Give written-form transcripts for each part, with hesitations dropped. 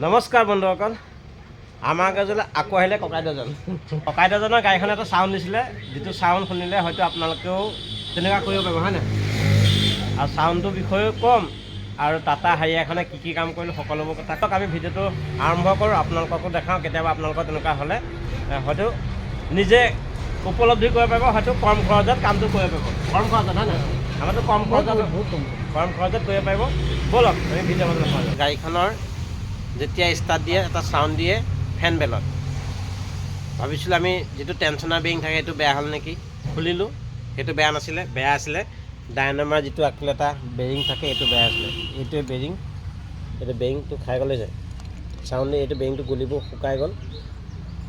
নমস্কাৰ বন্ধুসকল, আমাৰ গাজলে আকৌ আহিলে ককাইদেউজনৰ গাড়ীখনে এটা চাউণ্ড দিছিলে, যিটো চাউণ্ড শুনিলে হয়তো আপোনালোকেও তেনেকুৱা কৰিব পাৰিব, হয় নাই? আৰু চাউণ্ডটোৰ বিষয়েও ক'ম আৰু টাটা হাৰিয়াৰখনে কি কাম কৰিলোঁ সকলোবোৰ কথা আমি ভিডিঅ'টো আৰম্ভ কৰোঁ, আপোনালোককো দেখাওঁ। কেতিয়াবা আপোনালোকৰ তেনেকুৱা হ'লে হয়তো নিজে উপলব্ধি কৰিব পাৰিব, হয়তো কম খৰচত কামটো কৰিব পাৰিব। কম খৰচত, হয় নাই? আমাৰতো কম খৰচত কৰিব পাৰিব। ব'লক আমি ভিডিঅ' বনাই দেখাওঁ। গাড়ীখনৰ যেতিয়া ষ্টাৰ্ট দিয়ে এটা চাউণ্ড দিয়ে ফেন বেলত। ভাবিছিলোঁ আমি যিটো টেনশ্যনাৰ বেৰিং থাকে সেইটো বেয়া হ'ল নেকি, খুলিলোঁ, সেইটো বেয়া নাছিলে, বেয়া আছিলে ডাইনামাৰ যিটো আগফালে এটা বেৰিং থাকে এইটো বেয়া আছিলে। এইটোৱে বেৰিং, এইটো বেৰিংটো খাই গ'লে যে চাউণ্ড দিয়ে, এইটো বেৰিংটো গলিব শুকাই গ'ল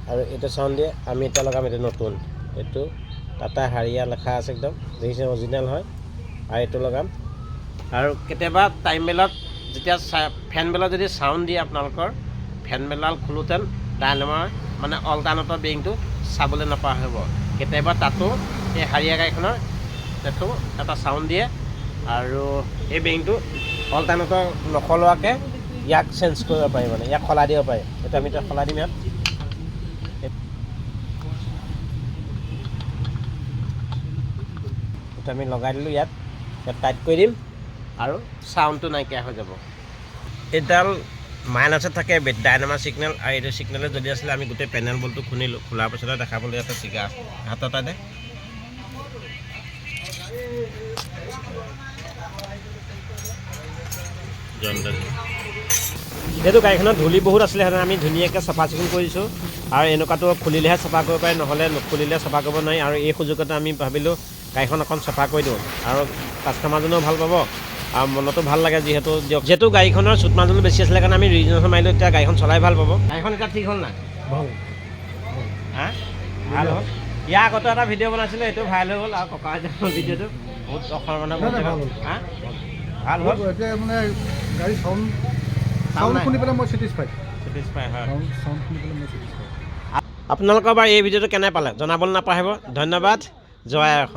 আৰু এইটো চাউণ্ড দিয়ে। আমি এতিয়া লগাম এইটো নতুন, এইটো টাটা হাৰিয়া লেখা আছে, একদম দেখিছে অৰিজিনেল হয়। আৰু এইটো লগাম। আৰু কেতিয়াবা টাইম বেলত যেতিয়া ফেন বেলত যদি চাউণ্ড দিয়ে আপোনালোকৰ ফেন বেলাল খোলোঁতেন ডাইনামাৰ মানে অল্টাৰনেটৰ বেৰিংটো চাবলৈ নাপা হ'ব। কেতিয়াবা তাতো এই হাৰিয়া গাড়ীখনৰ তাতো এটা চাউণ্ড দিয়ে আৰু এই বেৰিংটো অল্টাৰনেটৰ নসলোৱাকৈ ইয়াক চেঞ্জ কৰিব পাৰি, মানে ইয়াক সলাই দিব পাৰি। এইটো আমি এতিয়া সলাই দিম। ইয়াত এইটো আমি লগাই দিলোঁ, ইয়াত টাইট কৰি দিম আৰু চাউণ্ডটো নাইকিয়া হৈ যাব। এইডাল মাইনাছত থাকে ডাইনামাৰ ছিগনেল, আৰু এইটো ছিগনেলত যদি আছিলে আমি গোটেই পেনেল বলটো খুলিলোঁ, খোলাৰ পিছতে দেখাবলৈ আছে চিগা হাতত দে। যিহেতু গাড়ীখনত ধূলি বহুত আছিলে, সেইকাৰণে আমি ধুনীয়াকৈ চাফা চিকুণ কৰিছোঁ। আৰু এনেকুৱাটো খুলিলেহে চাফা কৰিব পাৰি, নহ'লে নুখুলিলে চাফা কৰিব নোৱাৰি। আৰু এই সুযোগতে আমি ভাবিলোঁ গাড়ীখন অকণ চাফা কৰি দিওঁ, আৰু কাষ্টমাৰজনেও ভাল পাব আৰু মনতো ভাল লাগে। যিহেতু গাড়ীখনৰ চুট মাৰ্জিনো বেছি আছিলে কাৰণে আমি ৰিজনেশ্যন মাৰিলোঁ। এতিয়া গাড়ীখন চলাই ভাল পাব। গাড়ীখন এতিয়া ঠিক হ'ল নাই? ভাল হ'ল। ইয়াৰ আগতে এটা ভিডিঅ' বনাইছিলোঁ, এইটো ভাইৰেল হৈ গ'ল। আৰু ককাইদেউৰ ভিডিঅ'টো বহুত অসমৰ মানুহে ভাল হ'ল। এতিয়া মানে গাড়ী চাউণ্ড শুনি পেলাই মই ছেটিছফাইড হয়। আপোনালোকৰ বাৰু এই ভিডিঅ'টো কেনে পালে জনাবলৈ নাপাহৰিব। ধন্যবাদ। জয় অসম।